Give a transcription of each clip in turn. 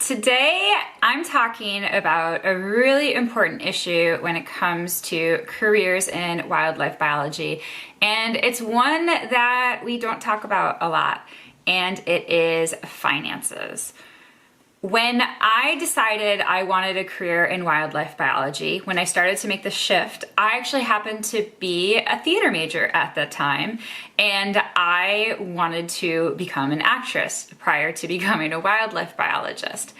Today, I'm talking about a really important issue when it comes to careers in wildlife biology, and it's one that we don't talk about a lot, and it is finances. When I decided I wanted a career in wildlife biology, when I started to make the shift, I actually happened to be a theater major at the time, and I wanted to become an actress prior to becoming a wildlife biologist.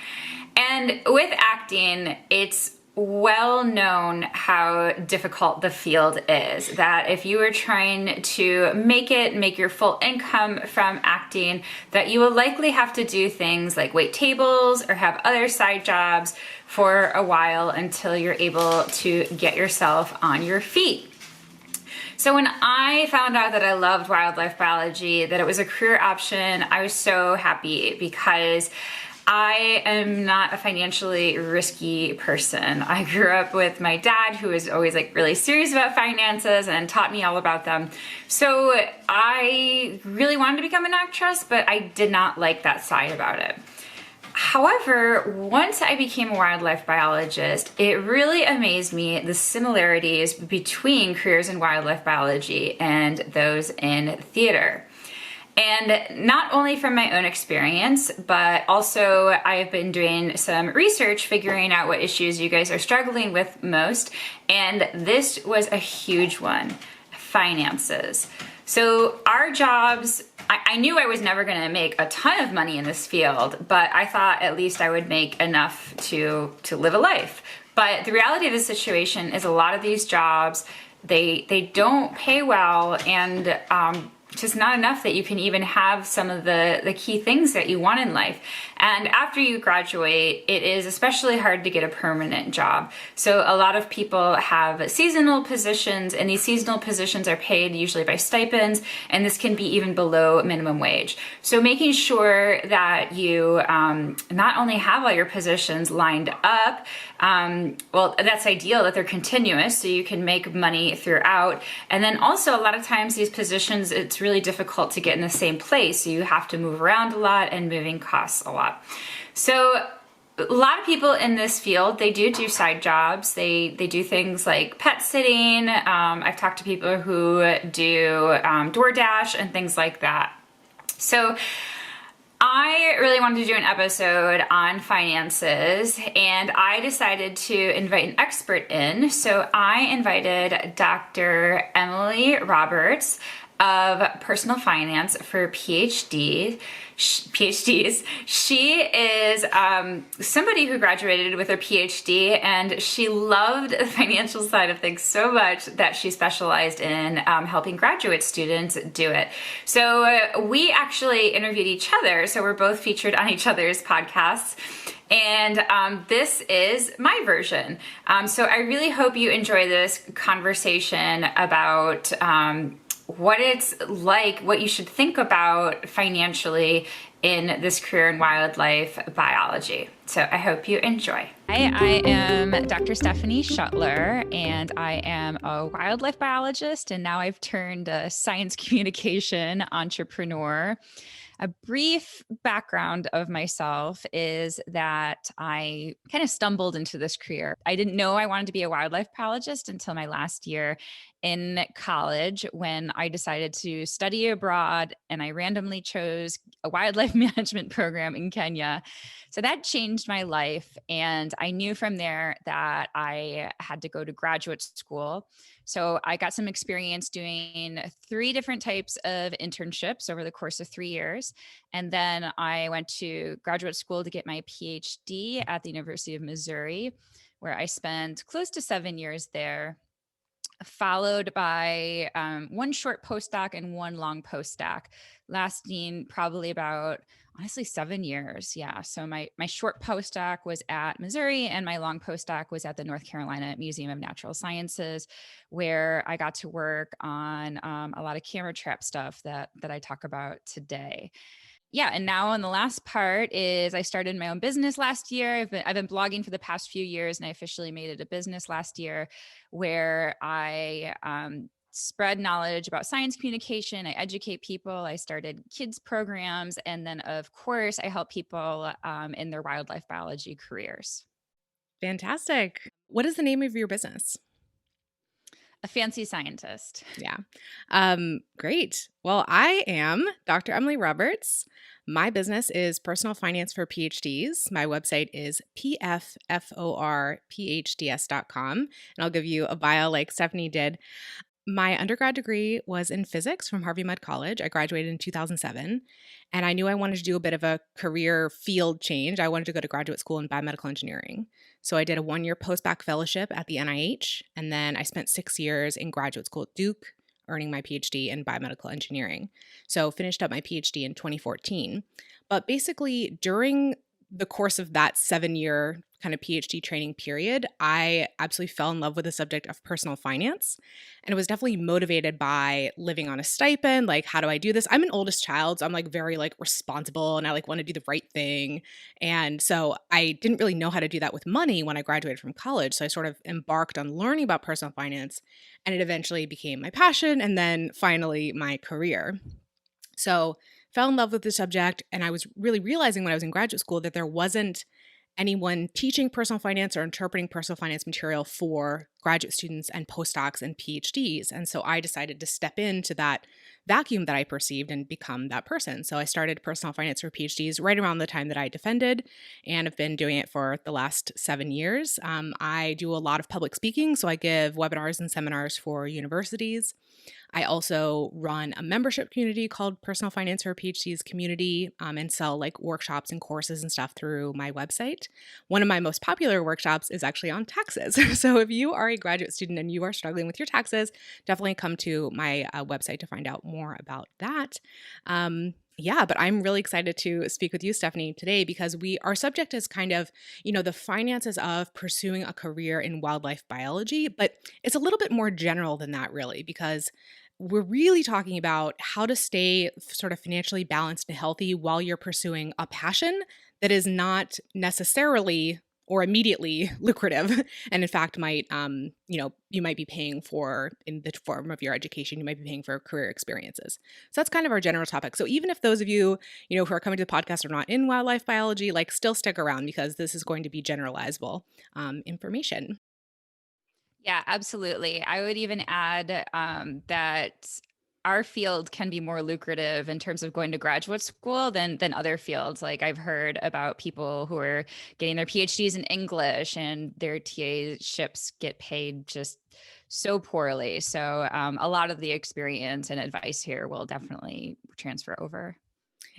And with acting, it's well known how difficult the field is, that if you are trying to make your full income from acting, that you will likely have to do things like wait tables or have other side jobs for a while until you're able to get yourself on your feet. So when I found out that I loved wildlife biology, that it was a career option, I was so happy because I am not a financially risky person. I grew up with my dad, who was always really serious about finances and taught me all about them. So I really wanted to become an actress, but I did not like that side about it. However, once I became a wildlife biologist, it really amazed me the similarities between careers in wildlife biology and those in theater. And not only from my own experience, but also I've been doing some research figuring out what issues you guys are struggling with most. And this was a huge one: finances. So our jobs, I knew I was never going to make a ton of money in this field, but I thought at least I would make enough to live a life. But the reality of the situation is a lot of these jobs, they don't pay well, and just not enough that you can even have some of the key things that you want in life. And after you graduate, it is especially hard to get a permanent job. So a lot of people have seasonal positions, and these seasonal positions are paid usually by stipends, and this can be even below minimum wage. So making sure that you not only have all your positions lined up, well, that's ideal that they're continuous so you can make money throughout. And then also a lot of times these positions, it's really difficult to get in the same place. So you have to move around a lot, and moving costs a lot. So a lot of people in this field, they do side jobs. They do things like pet sitting. I've talked to people who do DoorDash and things like that. So I really wanted to do an episode on finances, and I decided to invite an expert in. So I invited Dr. Emily Roberts of personal finance for PhDs. She is somebody who graduated with her PhD, and she loved the financial side of things so much that she specialized in helping graduate students do it. So we actually interviewed each other, so we're both featured on each other's podcasts. And this is my version. So I really hope you enjoy this conversation about what it's like, what you should think about financially in this career in wildlife biology. So I hope you enjoy. Hi, I am Dr. Stephanie Shuttler, and I am a wildlife biologist, and now I've turned a science communication entrepreneur. A brief background of myself is that I kind of stumbled into this career. I didn't know I wanted to be a wildlife biologist until my last year in college, when I decided to study abroad, and I randomly chose a wildlife management program in Kenya. So that changed my life. And I knew from there that I had to go to graduate school. So I got some experience doing 3 different types of internships over the course of 3 years. And then I went to graduate school to get my PhD at the University of Missouri, where I spent close to 7 years there, followed by 1 short postdoc and 1 long postdoc, lasting probably about, honestly, 7 years. Yeah. So my short postdoc was at Missouri, and my long postdoc was at the North Carolina Museum of Natural Sciences, where I got to work on a lot of camera trap stuff that I talk about today. Yeah, and now on the last part is I started my own business last year. I've been blogging for the past few years, and I officially made it a business last year, where I spread knowledge about science communication. I educate people. I started kids programs. And then, of course, I help people in their wildlife biology careers. Fantastic. What is the name of your business? A fancy scientist. Yeah. Great. Well, I am Dr. Emily Roberts. My business is personal finance for PhDs. My website is pfforphds.com. And I'll give you a bio like Stephanie did. My undergrad degree was in physics from Harvey Mudd College. I graduated in 2007, and I knew I wanted to do a bit of a career field change. I wanted to go to graduate school in biomedical engineering. So I did a 1-year postbac fellowship at the NIH, and then I spent 6 years in graduate school at Duke, earning my PhD in biomedical engineering. So finished up my PhD in 2014. But basically, during the course of that 7-year kind of PhD training period, I absolutely fell in love with the subject of personal finance. And it was definitely motivated by living on a stipend. Like, how do I do this? I'm an oldest child, so I'm like very like responsible and I like want to do the right thing. And so I didn't really know how to do that with money when I graduated from college. So I sort of embarked on learning about personal finance, and it eventually became my passion and then finally my career. So fell in love with the subject, and I was really realizing when I was in graduate school that there wasn't anyone teaching personal finance or interpreting personal finance material for graduate students and postdocs and PhDs. And so I decided to step into that vacuum that I perceived and become that person. So I started personal finance for PhDs right around the time that I defended, and have been doing it for the last 7 years. I do a lot of public speaking, so I give webinars and seminars for universities. I also run a membership community called Personal Finance for PhDs Community, and sell like workshops and courses and stuff through my website. One of my most popular workshops is actually on taxes. So if you are a graduate student and you are struggling with your taxes, definitely come to my website to find out more about that. Yeah, but I'm really excited to speak with you, Stephanie, today because our subject is kind of, the finances of pursuing a career in wildlife biology, but it's a little bit more general than that, really, because we're really talking about how to stay sort of financially balanced and healthy while you're pursuing a passion that is not necessarily or immediately lucrative, and in fact might, you might be paying for in the form of your education. You might be paying for career experiences. So that's kind of our general topic. So even if those of you, who are coming to the podcast are not in wildlife biology, like still stick around because this is going to be generalizable information. Yeah, absolutely. I would even add that our field can be more lucrative in terms of going to graduate school than other fields. Like I've heard about people who are getting their PhDs in English and their TA ships get paid just so poorly. So a lot of the experience and advice here will definitely transfer over.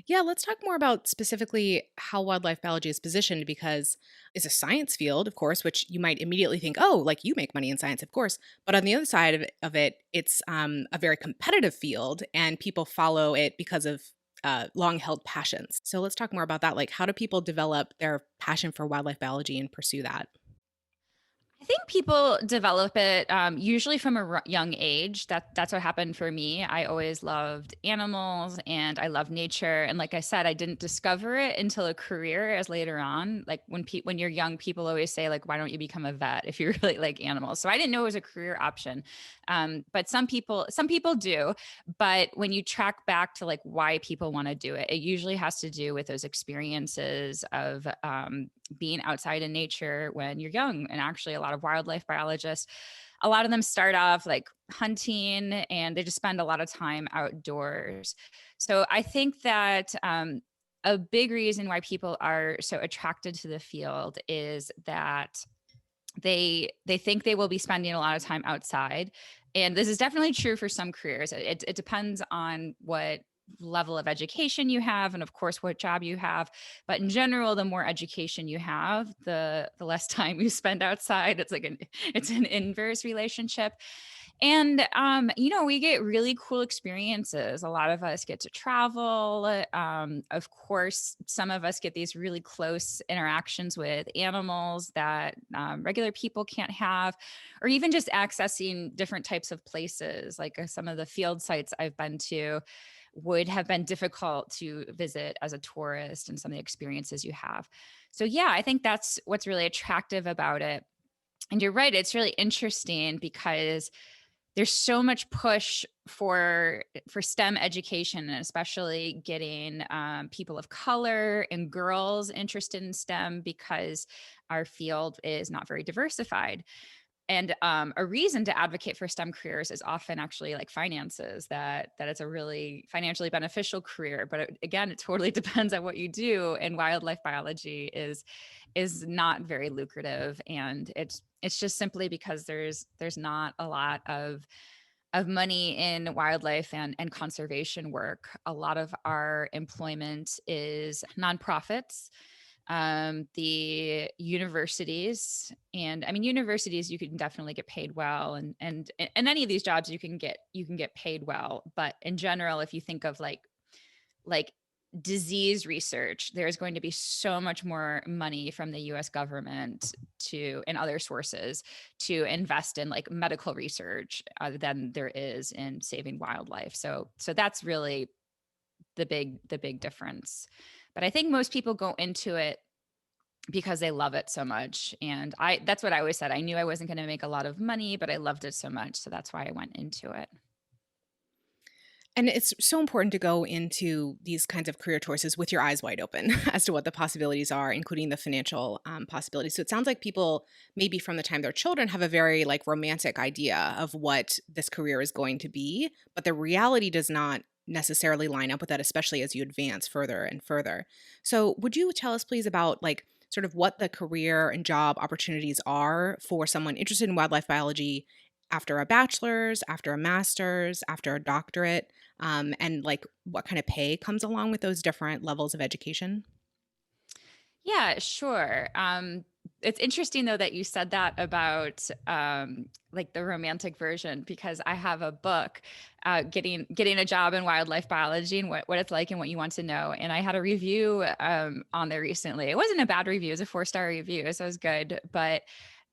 Yeah, let's talk more about specifically how wildlife biology is positioned because it's a science field, of course, which you might immediately think, oh, like you make money in science, of course. But on the other side of it, it's a very competitive field and people follow it because of long held passions. So let's talk more about that. Like, how do people develop their passion for wildlife biology and pursue that? I think people develop it usually from a young age. That's what happened for me. I always loved animals and I love nature. And like I said, I didn't discover it until a career as later on. Like when you're young, people always say like, why don't you become a vet if you really like animals? So I didn't know it was a career option. But some people do. But when you track back to like why people want to do it, it usually has to do with those experiences of being outside in nature when you're young. And actually, a lot of wildlife biologists, a lot of them start off like hunting and they just spend a lot of time outdoors. So I think that a big reason why people are so attracted to the field is that they think they will be spending a lot of time outside, and this is definitely true for some careers. It depends on what level of education you have and of course what job you have, but in general the more education you have, the less time you spend outside. It's an inverse relationship. And we get really cool experiences. A lot of us get to travel. Of course, some of us get these really close interactions with animals that regular people can't have, or even just accessing different types of places. Like some of the field sites I've been to would have been difficult to visit as a tourist, and some of the experiences you have. So yeah, I think that's what's really attractive about it. And you're right, it's really interesting because there's so much push for STEM education, and especially getting people of color and girls interested in STEM because our field is not very diversified. And a reason to advocate for STEM careers is often actually like finances, that it's a really financially beneficial career. But again, it totally depends on what you do. And wildlife biology is not very lucrative, and it's just simply because there's not a lot of money in wildlife and conservation work. A lot of our employment is nonprofits, the universities, and I mean universities you can definitely get paid well, and any of these jobs you can get paid well, but in general, if you think of like disease research, there's going to be so much more money from the US government to and other sources to invest in like medical research than there is in saving wildlife. So that's really the big difference. But I think most people go into it because they love it so much. And that's what I always said. I knew I wasn't going to make a lot of money, but I loved it so much. So that's why I went into it. And it's so important to go into these kinds of career choices with your eyes wide open as to what the possibilities are, including the financial possibilities. So it sounds like people, maybe from the time they're children, have a very like romantic idea of what this career is going to be, but the reality does not necessarily line up with that, especially as you advance further and further. So would you tell us, please, about like sort of what the career and job opportunities are for someone interested in wildlife biology after a bachelor's, after a master's, after a doctorate? And like what kind of pay comes along with those different levels of education? Yeah, sure. It's interesting though that you said that about like the romantic version, because I have a book, getting a job in wildlife biology and what it's like and what you want to know. And I had a review on there recently. It wasn't a bad review; it was a 4-star review, so it was good. But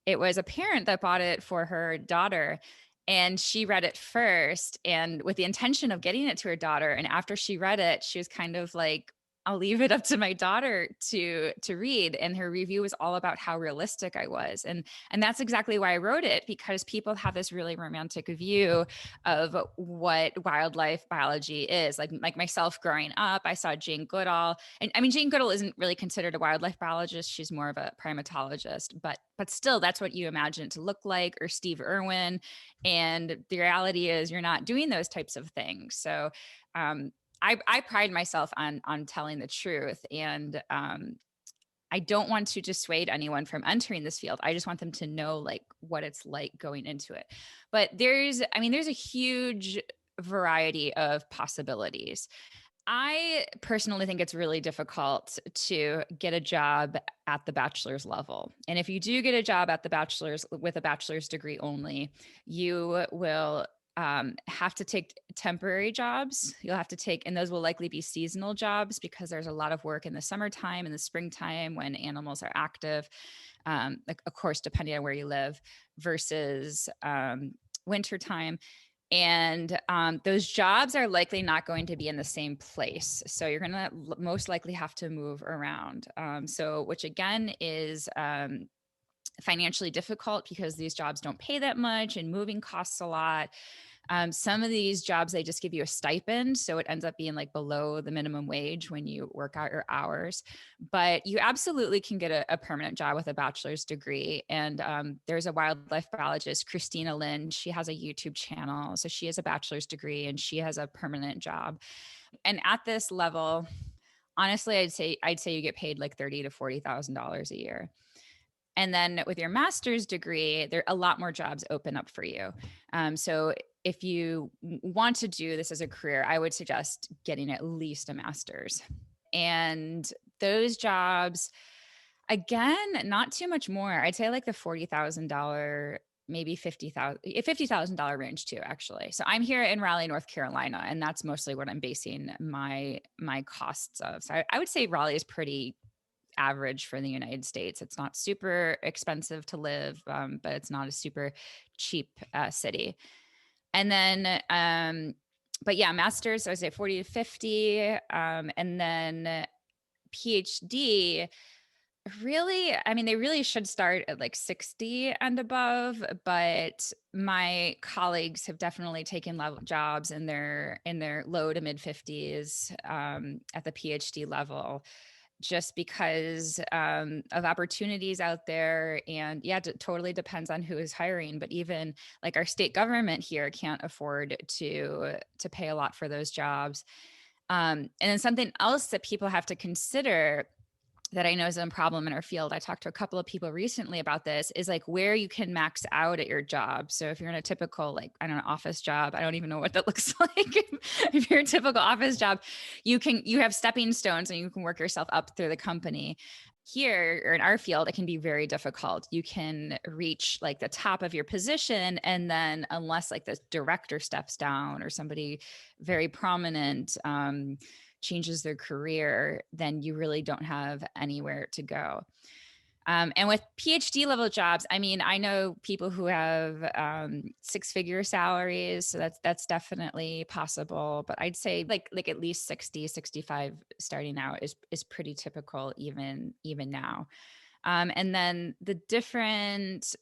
it was a parent that bought it for her daughter. And she read it first and with the intention of getting it to her daughter. And after she read it, she was kind of like, I'll leave it up to my daughter to read. And her review was all about how realistic I was. And that's exactly why I wrote it, because people have this really romantic view of what wildlife biology is. Like myself growing up, I saw Jane Goodall. And I mean Jane Goodall isn't really considered a wildlife biologist. She's more of a primatologist, but still that's what you imagine it to look like, or Steve Irwin. And the reality is you're not doing those types of things. So I pride myself on telling the truth, and I don't want to dissuade anyone from entering this field. I just want them to know like what it's like going into it. But there's a huge variety of possibilities. I personally think it's really difficult to get a job at the bachelor's level. And if you do get a job at the bachelor's with a bachelor's degree only, you will have to take temporary jobs. You'll have to take, and those will likely be seasonal jobs because there's a lot of work in the summertime and the springtime when animals are active. Like, of course, depending on where you live, versus wintertime. And those jobs are likely not going to be in the same place. So you're going to most likely have to move around. Which again is financially difficult because these jobs don't pay that much and moving costs a lot. Some of these jobs, they just give you a stipend. So it ends up being like below the minimum wage when you work out your hours. But you absolutely can get a permanent job with a bachelor's degree. And there's a wildlife biologist, Christina Lynn. She has a YouTube channel. So she has a bachelor's degree and she has a permanent job. And at this level, honestly, I'd say you get paid like $30,000 to $40,000 a year. And then with your master's degree, there a lot more jobs open up for you. So if you want to do this as a career, I would suggest getting at least a master's. And those jobs, again, not too much more. I'd say like the $40,000, maybe $50,000 range too, actually. So I'm here in Raleigh, North Carolina, and that's mostly what I'm basing my costs of. So I would say Raleigh is pretty average for the United States. It's not super expensive to live, but it's not a super cheap city. And then, but yeah, master's, I would say 40 to 50. And then PhD, Really, I mean, they really should start at like 60 and above, but my colleagues have definitely taken level jobs in their low to mid 50s at the PhD level, just because of opportunities out there. And yeah, it totally depends on who is hiring. But even like our state government here can't afford to pay a lot for those jobs. And then something else that people have to consider that I know is a problem in our field. I talked to a couple of people recently about this is like where you can max out at your job. So if you're in a typical, like, I don't know, office job, I don't even know what that looks like. If you're a typical office job, you have stepping stones and you can work yourself up through the company. Here or in our field, it can be very difficult. You can reach like the top of your position, and then unless like the director steps down or somebody very prominent changes their career, then you really don't have anywhere to go. And with PhD level jobs, I mean, I know people who have six-figure salaries, so that's definitely possible. But I'd say like at least 60, 65 starting out is pretty typical even now. And then the different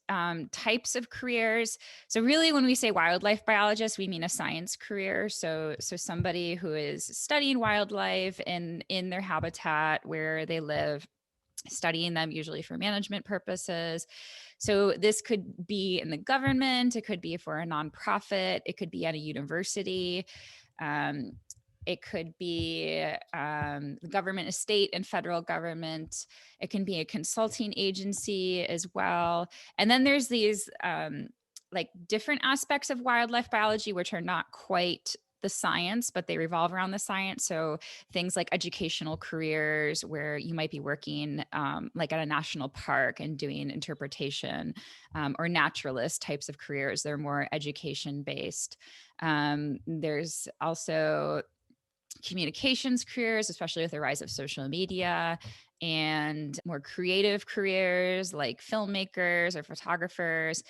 types of careers. So really, when we say wildlife biologist, we mean a science career. So somebody who is studying wildlife in their habitat where they live, studying them usually for management purposes. So this could be in the government, it could be for a nonprofit, it could be at a university. Um, it could be the government, state and federal government. It can be a consulting agency as well. And then there's these like different aspects of wildlife biology, which are not quite the science, but they revolve around the science. So things like educational careers, where you might be working like at a national park and doing interpretation, or naturalist types of careers. They're more education based. There's also communications careers, especially with the rise of social media, and more creative careers like filmmakers or photographers,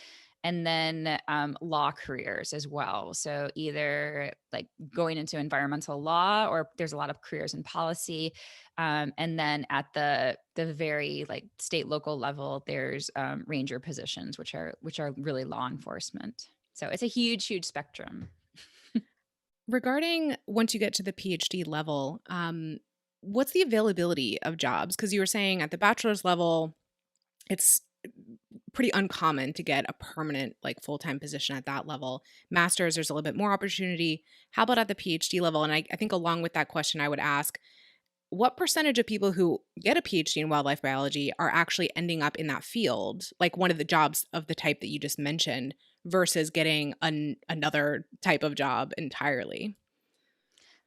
and then law careers as well. So either like going into environmental law, or there's a lot of careers in policy. And then at the very like state local level, there's ranger positions, which are really law enforcement. So it's a huge spectrum. Regarding once you get to the PhD level, what's the availability of jobs? Because you were saying at the bachelor's level, it's pretty uncommon to get a permanent, like full time position at that level. Master's, there's a little bit more opportunity. How about at the PhD level? And I think along with that question, I would ask what percentage of people who get a PhD in wildlife biology are actually ending up in that field, like one of the jobs of the type that you just mentioned, versus getting another type of job entirely?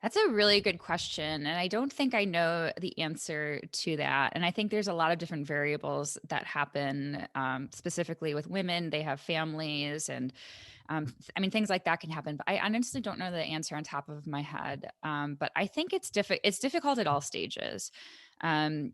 That's a really good question. And I don't think I know the answer to that. And I think there's a lot of different variables that happen, specifically with women. They have families, and I mean, things like that can happen. But I honestly don't know the answer on top of my head. But I think it's difficult at all stages. Um,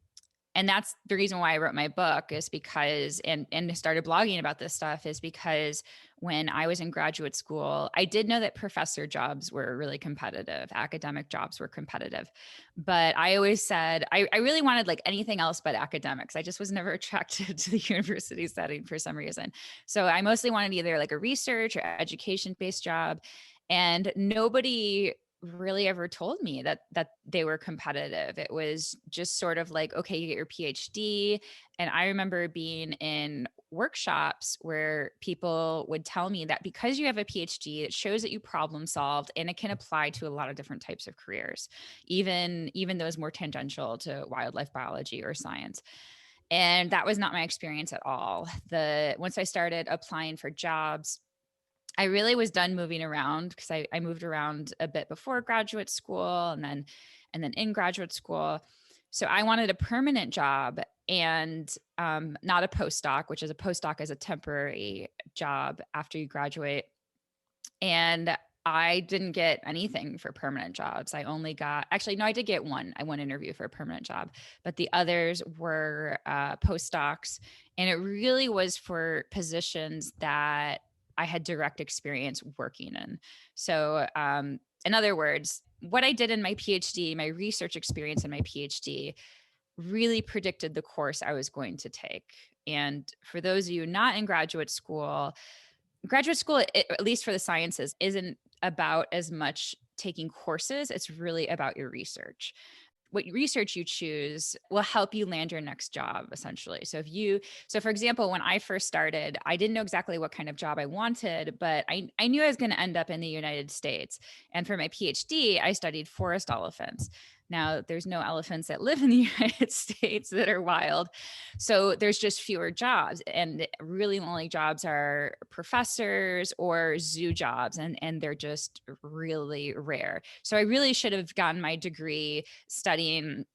and that's the reason why I wrote my book, is because and started blogging about this stuff, is because when I was in graduate school, I did know that professor jobs were really competitive, academic jobs were competitive. But I always said I really wanted like anything else but academics. I just was never attracted to the university setting for some reason. So I mostly wanted either like a research or education based job. And nobody really ever told me that they were competitive. It was just sort of like, okay, you get your PhD. And I remember being in workshops where people would tell me that because you have a PhD, it shows that you problem solved, and it can apply to a lot of different types of careers, even those more tangential to wildlife biology or science. And that was not my experience at all. The Once I started applying for jobs, I really was done moving around, because I moved around a bit before graduate school, and then in graduate school. So I wanted a permanent job, and not a postdoc, which is a postdoc is a temporary job after you graduate. And I didn't get anything for permanent jobs. I only got, actually, no, I did get one interview for a permanent job, but the others were postdocs. And it really was for positions that I had direct experience working in. So, in other words, what I did in my PhD, my research experience in my PhD, really predicted the course I was going to take. And for those of you not in graduate school, at least for the sciences, isn't about as much taking courses. It's really about your research. What research you choose will help you land your next job, essentially. So for example, when I first started, I didn't know exactly what kind of job I wanted, but I knew I was going to end up in the United States. And for my PhD, I studied forest elephants. Now, there's no elephants that live in the United States that are wild. So there's just fewer jobs. And really only jobs are professors or zoo jobs. And they're just really rare. So I really should have gotten my degree studying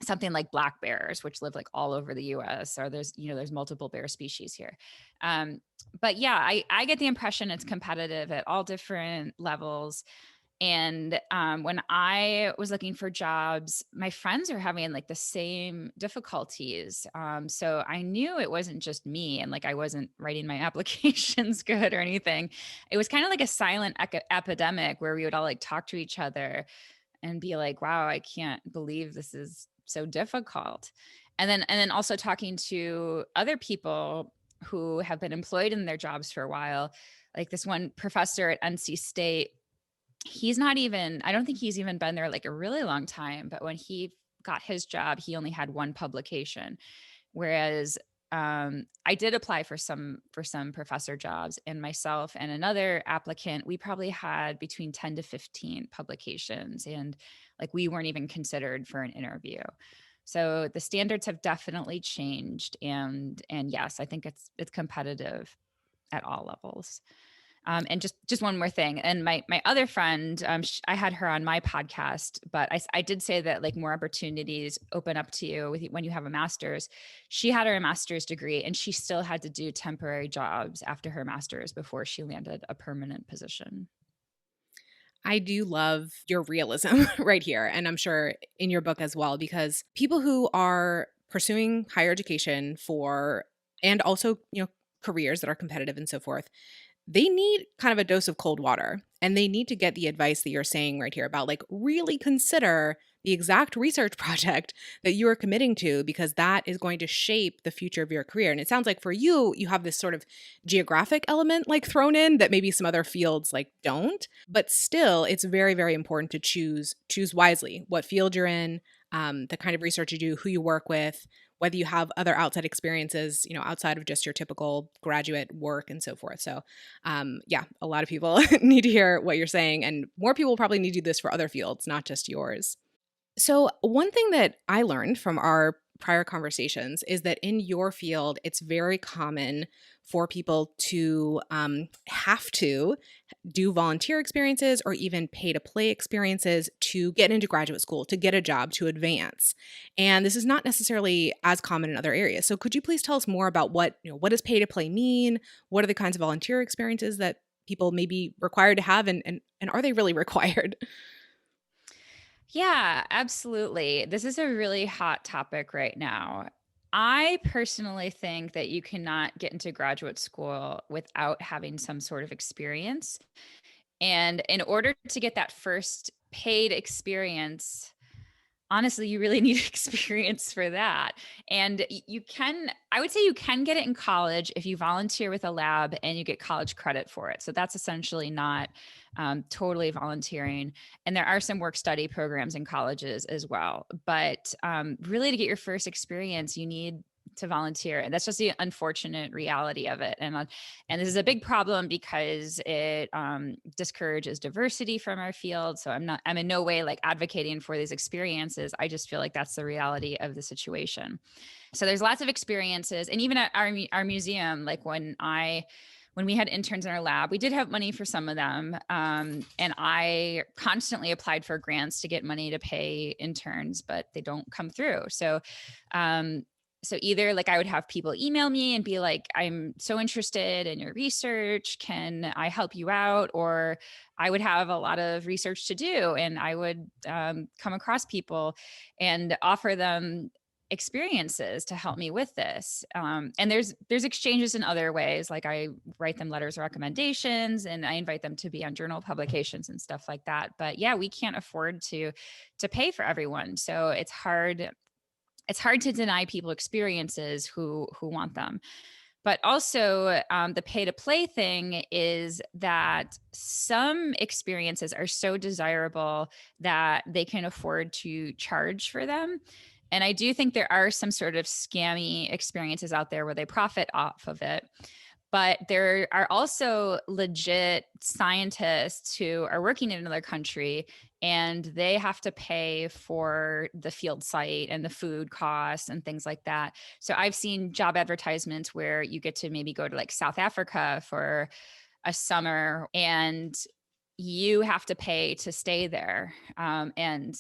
something like black bears, which live like all over the US, or there's multiple bear species here. Um, but yeah, I get the impression it's competitive at all different levels. And when I was looking for jobs, my friends are having like the same difficulties. So I knew it wasn't just me, and like I wasn't writing my applications good or anything. It was kind of like a silent epidemic where we would all like talk to each other and be like, wow, I can't believe this is so difficult. And then also talking to other people who have been employed in their jobs for a while, like this one professor at NC State. He's not even, I don't think he's even been there like a really long time, but when he got his job, he only had one publication. Whereas I did apply for some professor jobs, and myself and another applicant, we probably had between 10 to 15 publications, and like we weren't even considered for an interview. So the standards have definitely changed, and yes, I think it's competitive at all levels. And just one more thing. And my other friend, I had her on my podcast, but I did say that like more opportunities open up to you when you have a master's. She had her master's degree, and she still had to do temporary jobs after her master's before she landed a permanent position. I do love your realism right here. And I'm sure in your book as well, because people who are pursuing higher education for, and also, careers that are competitive and so forth, they need kind of a dose of cold water, and they need to get the advice that you're saying right here about like really consider the exact research project that you are committing to, because that is going to shape the future of your career. And it sounds like for you, you have this sort of geographic element like thrown in that maybe some other fields like don't, but still it's very, very important to choose wisely what field you're in, the kind of research you do, who you work with, whether you have other outside experiences, outside of just your typical graduate work and so forth. So, yeah, a lot of people need to hear what you're saying, and more people probably need to do this for other fields, not just yours. So, one thing that I learned from our prior conversations is that in your field, it's very common for people to have to do volunteer experiences or even pay to play experiences to get into graduate school, to get a job, to advance. And this is not necessarily as common in other areas. So could you please tell us more about what does pay to play mean? What are the kinds of volunteer experiences that people may be required to have, and are they really required? Yeah, absolutely. This is a really hot topic right now. I personally think that you cannot get into graduate school without having some sort of experience. And in order to get that first paid experience, honestly, you really need experience for that. And I would say you can get it in college if you volunteer with a lab and you get college credit for it. So that's essentially not totally volunteering. And there are some work study programs in colleges as well. But really, to get your first experience, you need to volunteer, and that's just the unfortunate reality of it. And this is a big problem because it discourages diversity from our field. So I'm in no way like advocating for these experiences. I just feel like that's the reality of the situation. So there's lots of experiences, and even at our museum, like when we had interns in our lab, we did have money for some of them. And I constantly applied for grants to get money to pay interns, but they don't come through. So either like I would have people email me and be like, I'm so interested in your research. Can I help you out? Or I would have a lot of research to do, and I would come across people and offer them experiences to help me with this. And there's exchanges in other ways. Like I write them letters of recommendations, and I invite them to be on journal publications and stuff like that. But yeah, we can't afford to pay for everyone. So it's hard it's hard to deny people experiences who want them. But also, the pay to play thing is that some experiences are so desirable that they can afford to charge for them. And I do think there are some sort of scammy experiences out there where they profit off of it. But there are also legit scientists who are working in another country and they have to pay for the field site and the food costs and things like that. So I've seen job advertisements where you get to maybe go to like South Africa for a summer and you have to pay to stay there. And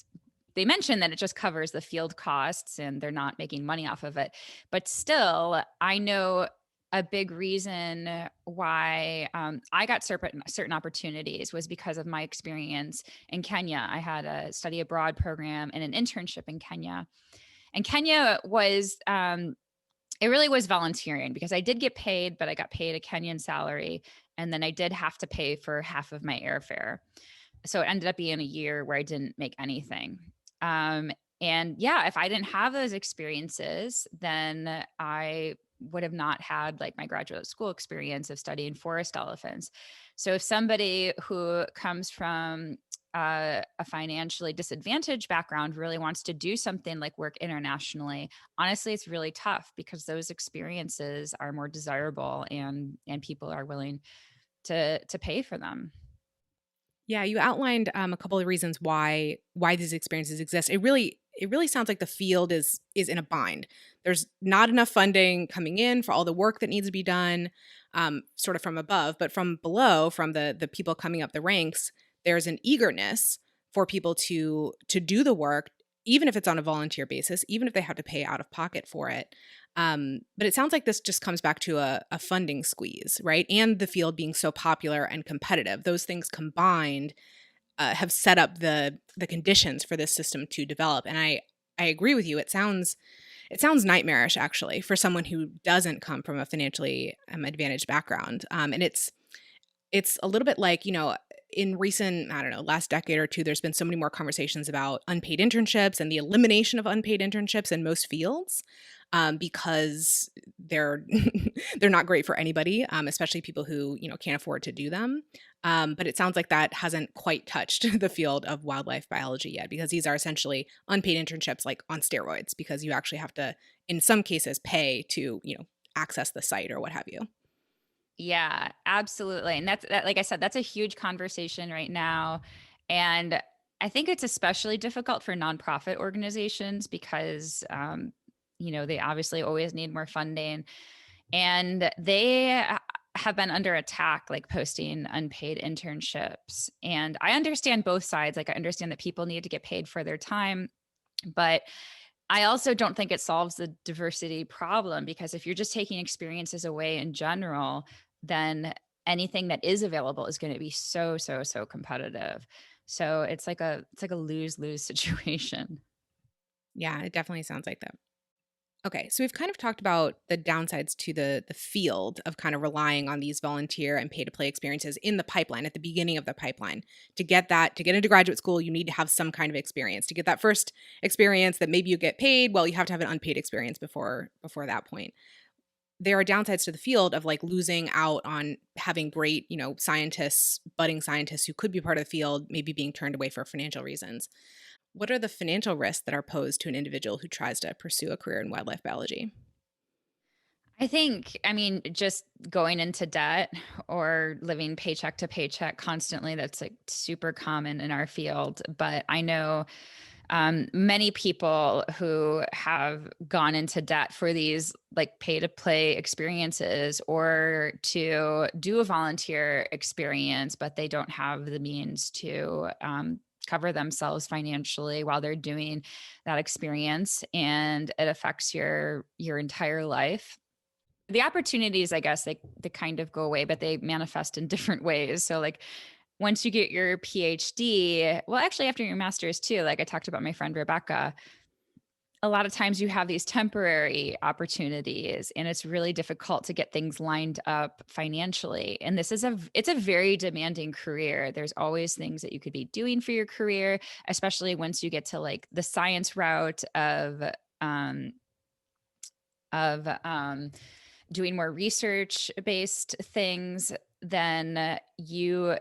they mentioned that it just covers the field costs and they're not making money off of it. But still, I know a big reason why I got certain opportunities was because of my experience in Kenya. I had a study abroad program and an internship in Kenya. And Kenya was, it really was volunteering because I did get paid, but I got paid a Kenyan salary. And then I did have to pay for half of my airfare. So it ended up being a year where I didn't make anything. Um, and yeah, if I didn't have those experiences, then I would have not had like my graduate school experience of studying forest elephants. So if somebody who comes from a financially disadvantaged background really wants to do something like work internationally, honestly, it's really tough because those experiences are more desirable and people are willing to pay for them. Yeah, you outlined a couple of reasons why these experiences exist. It really sounds like the field is in a bind. There's not enough funding coming in for all the work that needs to be done, sort of from above, but from below, from the people coming up the ranks, there's an eagerness for people to do the work, even if it's on a volunteer basis, even if they have to pay out of pocket for it. But it sounds like this just comes back to a funding squeeze, right? And the field being so popular and competitive. Those things combined have set up the conditions for this system to develop. And I agree with you. It sounds nightmarish actually for someone who doesn't come from a financially advantaged background. And it's a little bit like, in recent, I don't know, last decade or two, there's been so many more conversations about unpaid internships and the elimination of unpaid internships in most fields, because they're they're not great for anybody, especially people who can't afford to do them. But it sounds like that hasn't quite touched the field of wildlife biology yet, because these are essentially unpaid internships, like on steroids, because you actually have to, in some cases, pay to access the site or what have you. Yeah, absolutely. And that, like I said, that's a huge conversation right now. And I think it's especially difficult for nonprofit organizations because, they obviously always need more funding. And they have been under attack, like posting unpaid internships. And I understand both sides. Like, I understand that people need to get paid for their time, but I also don't think it solves the diversity problem because if you're just taking experiences away in general, then anything that is available is going to be so, so, so competitive. So it's like a lose-lose situation. Yeah, it definitely sounds like that. Okay, so we've kind of talked about the downsides to the field of kind of relying on these volunteer and pay to play experiences in the pipeline at the beginning of the pipeline. To get into graduate school, you need to have some kind of experience. To get that first experience that maybe you get paid, well, you have to have an unpaid experience before that point. There are downsides to the field of like losing out on having great, scientists, budding scientists who could be part of the field, maybe being turned away for financial reasons. What are the financial risks that are posed to an individual who tries to pursue a career in wildlife biology? I mean, just going into debt or living paycheck to paycheck constantly, that's like super common in our field. But I know many people who have gone into debt for these like pay to play experiences or to do a volunteer experience, but they don't have the means to cover themselves financially while they're doing that experience, and it affects your entire life. The opportunities, I guess, they kind of go away, but they manifest in different ways. So like once you get your PhD, well, actually after your master's too, like I talked about my friend Rebecca, a lot of times you have these temporary opportunities and it's really difficult to get things lined up financially. And it's a very demanding career. There's always things that you could be doing for your career, especially once you get to like the science route of of doing more research based things, then you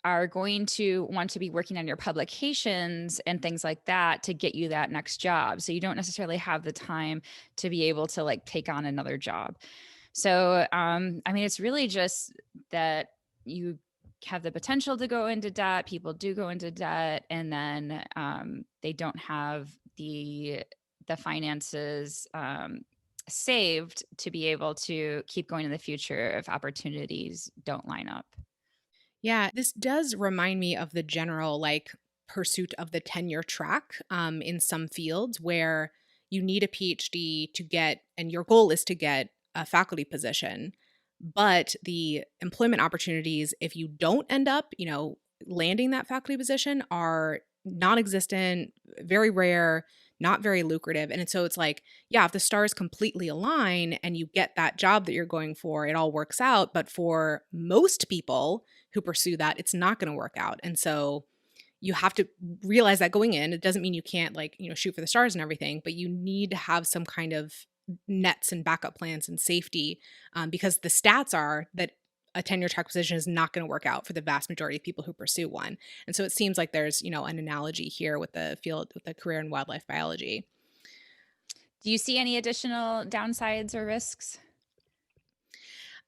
are going to want to be working on your publications and things like that to get you that next job. So you don't necessarily have the time to be able to like take on another job. So, I mean, it's really just that you have the potential to go into debt. People do go into debt, and then they don't have the finances saved to be able to keep going in the future if opportunities don't line up. Yeah, this does remind me of the general like pursuit of the tenure track in some fields where you need a PhD to get, and your goal is to get a faculty position. But the employment opportunities, if you don't end up, landing that faculty position, are non existent, very rare, not very lucrative. And so it's like, yeah, if the stars completely align and you get that job that you're going for, it all works out. But for most people, who pursue that, it's not going to work out. And so you have to realize that going in. It doesn't mean you can't shoot for the stars and everything, but you need to have some kind of nets and backup plans and safety, because the stats are that a tenure track position is not going to work out for the vast majority of people who pursue one. And so it seems like there's, an analogy here with the field, with the career in wildlife biology. Do you see any additional downsides or risks?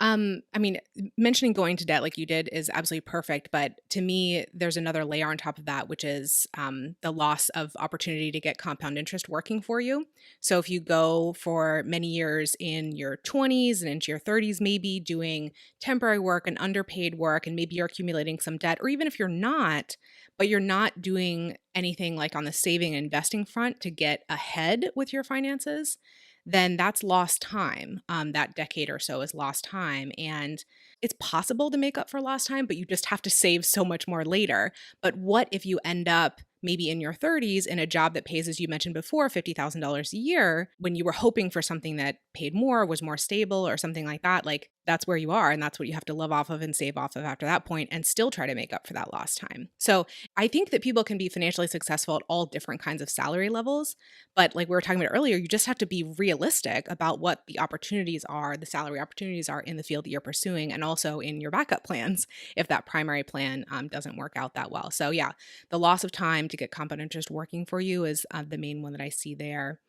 I mean, mentioning going to debt like you did is absolutely perfect. But to me, there's another layer on top of that, which is the loss of opportunity to get compound interest working for you. So if you go for many years in your 20s and into your 30s, maybe doing temporary work and underpaid work, and maybe you're accumulating some debt, or even if you're not, but you're not doing anything like on the saving and investing front to get ahead with your finances, then that's lost time. That decade or so is lost time. And it's possible to make up for lost time, but you just have to save so much more later. But what if you end up maybe in your 30s in a job that pays, as you mentioned before, $50,000 a year, when you were hoping for something that paid more, was more stable, or something like that? Like, that's where you are, and that's what you have to live off of and save off of after that point, and still try to make up for that lost time. So I think that people can be financially successful at all different kinds of salary levels. But like we were talking about earlier, you just have to be realistic about what the opportunities are, the salary opportunities are in the field that you're pursuing, and also in your backup plans if that primary plan doesn't work out that well. So yeah, the loss of time to get compound interest working for you is the main one that I see there.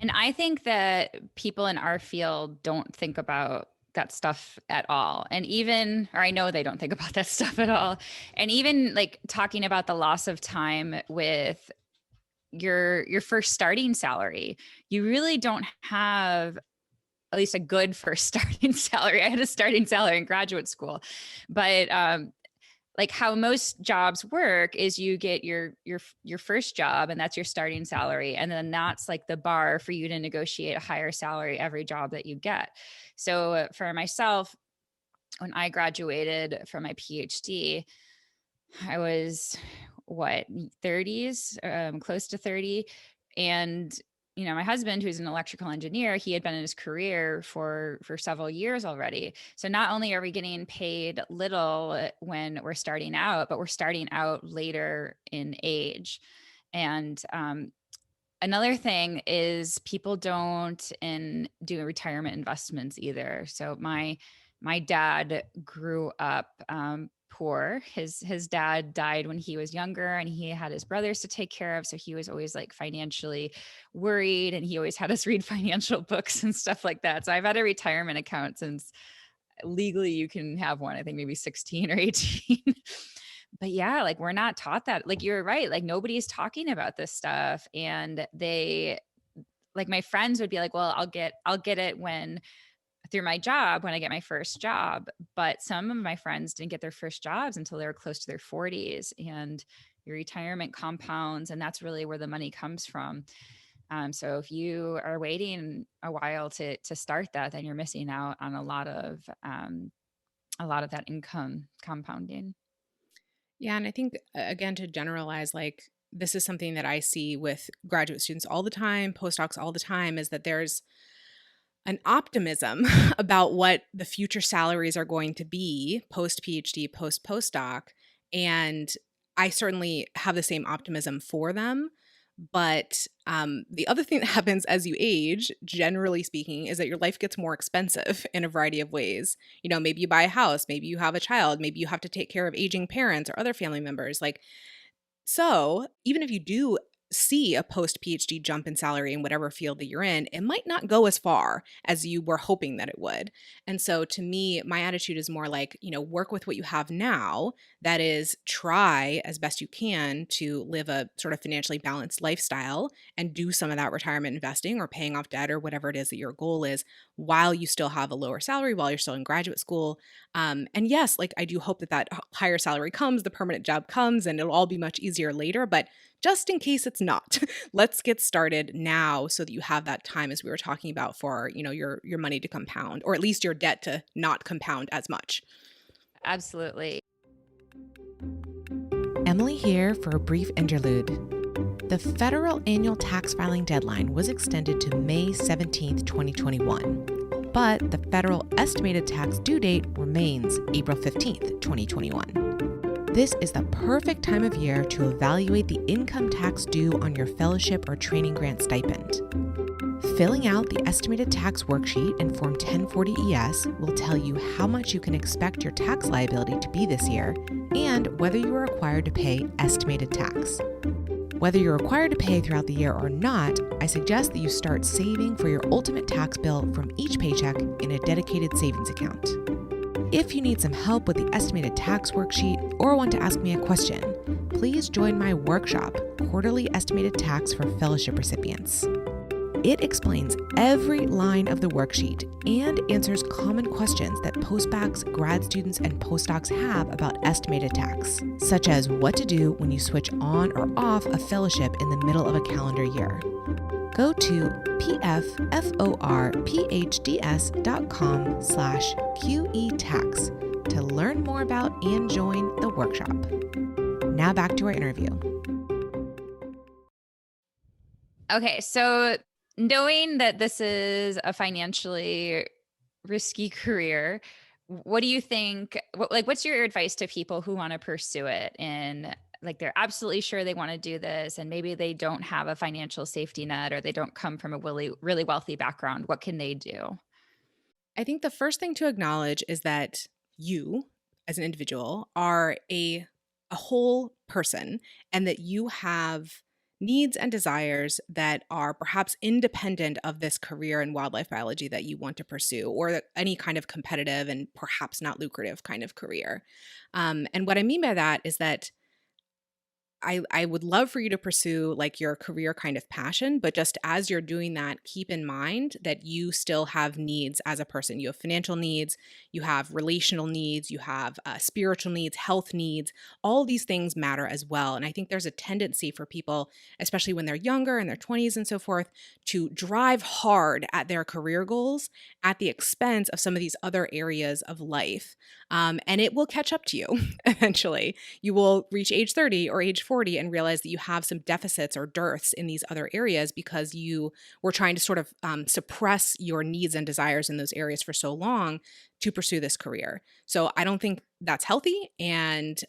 And I think that people in our field don't think about that stuff at all. And even, or I know they don't think about that stuff at all. And even like talking about the loss of time with your first starting salary, you really don't have at least a good first starting salary. I had a starting salary in graduate school, but like how most jobs work is you get your first job, and that's your starting salary, and then that's like the bar for you to negotiate a higher salary every job that you get. So for myself, when I graduated from my PhD, I was what, 30s, close to 30. And my husband, who's an electrical engineer, he had been in his career for several years already. So not only are we getting paid little when we're starting out, but we're starting out later in age. And another thing is people don't do retirement investments either. So my dad grew up poor. His dad died when he was younger, and he had his brothers to take care of. So he was always like financially worried, and he always had us read financial books and stuff like that. So I've had a retirement account since legally you can have one, I think maybe 16 or 18. But yeah, like we're not taught that. Like you're right. Like nobody's talking about this stuff. And they, like my friends would be like, well, I'll get it when through my job, when I get my first job. But some of my friends didn't get their first jobs until they were close to their 40s, and your retirement compounds. And that's really where the money comes from. So if you are waiting a while to start that, then you're missing out on a lot of that income compounding. Yeah, and I think again, to generalize, like this is something that I see with graduate students all the time, postdocs all the time, is that there's an optimism about what the future salaries are going to be post PhD, post postdoc. And I certainly have the same optimism for them. But the other thing that happens as you age, generally speaking, is that your life gets more expensive in a variety of ways. Maybe you buy a house, maybe you have a child, maybe you have to take care of aging parents or other family members. So, even if you do see a post PhD jump in salary in whatever field that you're in, it might not go as far as you were hoping that it would. And so, to me, my attitude is more like, work with what you have now. That is, try as best you can to live a sort of financially balanced lifestyle and do some of that retirement investing or paying off debt or whatever it is that your goal is while you still have a lower salary, while you're still in graduate school. And yes, I do hope that higher salary comes, the permanent job comes, and it'll all be much easier later. But just in case it's not, let's get started now so that you have that time, as we were talking about, for your money to compound, or at least your debt to not compound as much. Absolutely. Emily here for a brief interlude. The federal annual tax filing deadline was extended to May 17th, 2021, but the federal estimated tax due date remains April 15th, 2021. This is the perfect time of year to evaluate the income tax due on your fellowship or training grant stipend. Filling out the estimated tax worksheet in Form 1040-ES will tell you how much you can expect your tax liability to be this year and whether you are required to pay estimated tax. Whether you're required to pay throughout the year or not, I suggest that you start saving for your ultimate tax bill from each paycheck in a dedicated savings account. If you need some help with the estimated tax worksheet or want to ask me a question, please join my workshop, Quarterly Estimated Tax for Fellowship Recipients. It explains every line of the worksheet and answers common questions that postbacks, grad students, and postdocs have about estimated tax, such as what to do when you switch on or off a fellowship in the middle of a calendar year. Go to pfforphds.com/QEtax to learn more about and join the workshop. Now back to our interview. Okay, so knowing that this is a financially risky career, what do you think, what's your advice to people who want to pursue it and they're absolutely sure they want to do this and maybe they don't have a financial safety net or they don't come from a really, really wealthy background? What can they do? I think the first thing to acknowledge is that you, as an individual, are a whole person and that you have needs and desires that are perhaps independent of this career in wildlife biology that you want to pursue, or any kind of competitive and perhaps not lucrative kind of career. And what I mean by that is that I would love for you to pursue your career kind of passion, but just as you're doing that, keep in mind that you still have needs as a person. You have financial needs, you have relational needs, you have spiritual needs, health needs. All these things matter as well. And I think there's a tendency for people, especially when they're younger, in their 20s and so forth, to drive hard at their career goals at the expense of some of these other areas of life. And it will catch up to you eventually. You will reach age 30 or age 40 and realize that you have some deficits or dearths in these other areas because you were trying to sort of suppress your needs and desires in those areas for so long to pursue this career. So I don't think that's healthy, and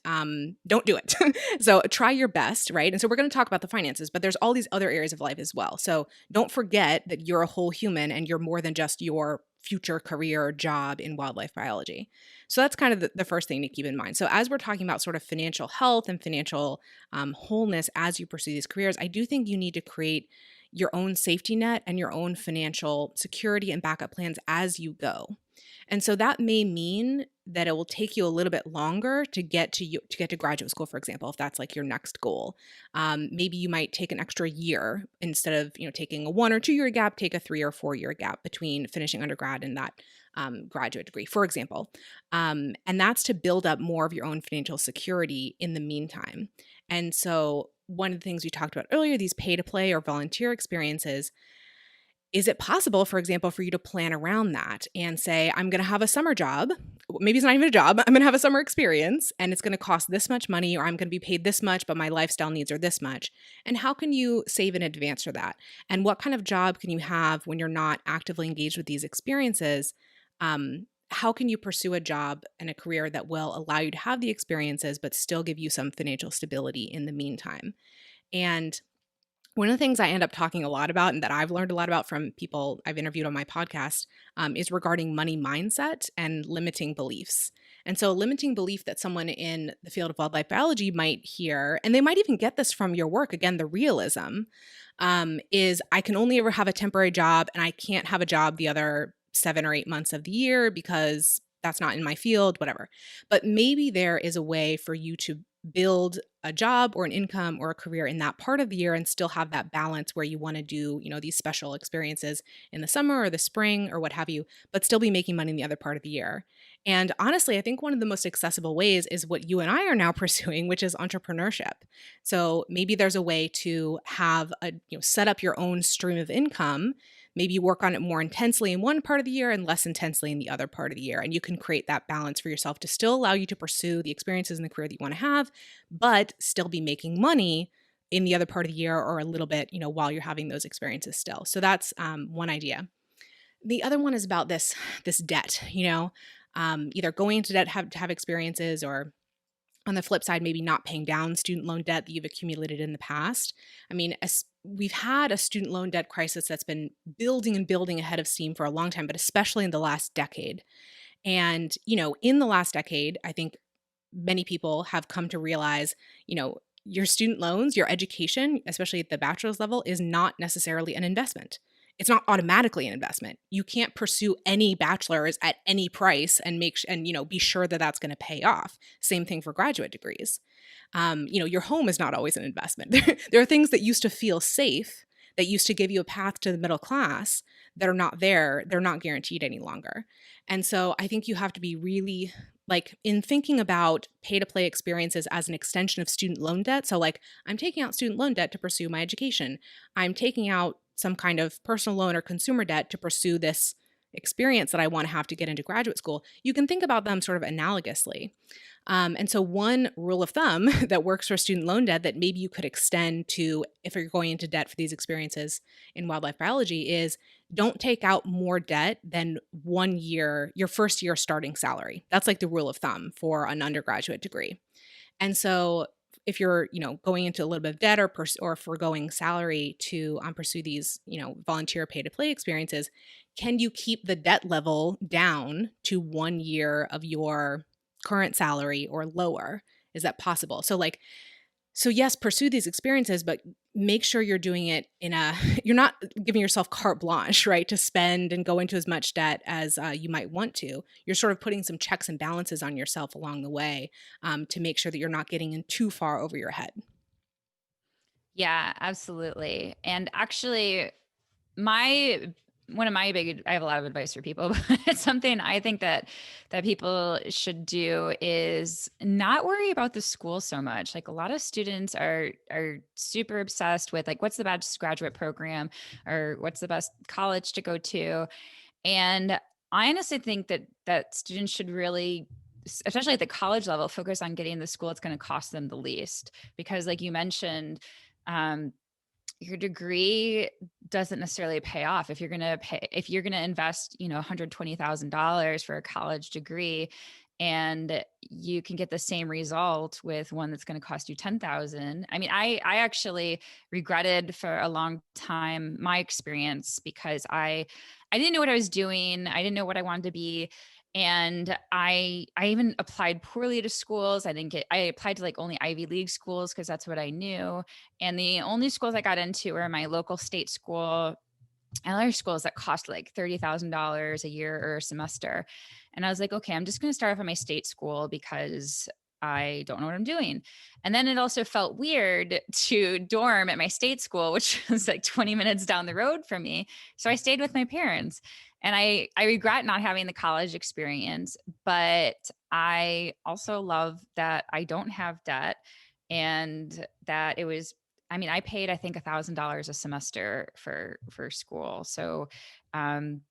don't do it. So try your best, right? And so we're going to talk about the finances, but there's all these other areas of life as well. So don't forget that you're a whole human and you're more than just your future career or job in wildlife biology. So that's kind of the first thing to keep in mind. So as we're talking about sort of financial health and financial wholeness as you pursue these careers, I do think you need to create your own safety net and your own financial security and backup plans as you go. And so that may mean that it will take you a little bit longer to get to graduate school, for example, if that's your next goal. Maybe you might take an extra year instead of taking a 1 or 2 year gap, take a 3 or 4 year gap between finishing undergrad and that graduate degree, for example. And that's to build up more of your own financial security in the meantime. And so one of the things we talked about earlier, these pay-to-play or volunteer experiences, is it possible, for example, for you to plan around that and say, I'm going to have a summer job. Maybe it's not even a job. I'm going to have a summer experience and it's going to cost this much money, or I'm going to be paid this much, but my lifestyle needs are this much. And how can you save in advance for that? And what kind of job can you have when you're not actively engaged with these experiences? How can you pursue a job and a career that will allow you to have the experiences, but still give you some financial stability in the meantime? And One of the things I end up talking a lot about and that I've learned a lot about from people I've interviewed on my podcast is regarding money mindset and limiting beliefs. And so, limiting belief that someone in the field of wildlife biology might hear, and they might even get this from your work, again, the realism, is I can only ever have a temporary job and I can't have a job the other 7 or 8 months of the year because that's not in my field, whatever. But maybe there is a way for you to build a job or an income or a career in that part of the year and still have that balance where you want to do, these special experiences in the summer or the spring or what have you, but still be making money in the other part of the year. And honestly, I think one of the most accessible ways is what you and I are now pursuing, which is entrepreneurship. So maybe there's a way to have set up your own stream of income. Maybe you work on it more intensely in one part of the year and less intensely in the other part of the year. And you can create that balance for yourself to still allow you to pursue the experiences in the career that you want to have, but still be making money in the other part of the year or a little bit, while you're having those experiences still. So that's one idea. The other one is about this debt, either going into debt to have experiences, or on the flip side, maybe not paying down student loan debt that you've accumulated in the past. I mean, as we've had a student loan debt crisis that's been building and building ahead of steam for a long time, but especially in the last decade. And, in the last decade, I think many people have come to realize, your student loans, your education, especially at the bachelor's level, is not necessarily an investment. It's not automatically an investment. You can't pursue any bachelor's at any price and be sure that that's going to pay off. Same thing for graduate degrees. Your home is not always an investment. There are things that used to feel safe, that used to give you a path to the middle class, that are not there. They're not guaranteed any longer. And so I think you have to be really, like, in thinking about pay to play experiences as an extension of student loan debt. So, like, I'm taking out student loan debt to pursue my education. I'm taking out some kind of personal loan or consumer debt to pursue this experience that I want to have to get into graduate school. You can think about them sort of analogously. And so, one rule of thumb that works for student loan debt that maybe you could extend to if you're going into debt for these experiences in wildlife biology is don't take out more debt than 1 year, your first year starting salary. That's like the rule of thumb for an undergraduate degree. And so, if you're, going into a little bit of debt or foregoing salary to pursue these, volunteer pay to play experiences, can you keep the debt level down to 1 year of your current salary or lower? Is that possible? So yes, pursue these experiences, but make sure you're doing it you're not giving yourself carte blanche, right, to spend and go into as much debt as you might want to. You're sort of putting some checks and balances on yourself along the way to make sure that you're not getting in too far over your head. Yeah, absolutely. And actually, my one of my big I have a lot of advice for people, but it's something I think that people should do is not worry about the school so much. Like, a lot of students are super obsessed with, like, what's the best graduate program or what's the best college to go to. And I honestly think that students should really, especially at the college level, focus on getting the school it's going to cost them the least, because, like you mentioned, um, your degree doesn't necessarily pay off. If you're going to invest, $120,000 for a college degree, and you can get the same result with one that's going to cost you 10,000. I mean, I actually regretted for a long time my experience, because I didn't know what I was doing. I didn't know what I wanted to be. And I even applied poorly to schools. I applied to, like, only Ivy League schools because that's what I knew. And the only schools I got into were my local state school and other schools that cost like $30,000 a year or a semester. And I was like, okay, I'm just going to start off at my state school because I don't know what I'm doing. And then it also felt weird to dorm at my state school, which was like 20 minutes down the road from me. So I stayed with my parents. And I regret not having the college experience, but I also love that I don't have debt, and that it was, I mean, I paid, I think, $1,000 a semester for school. So, um,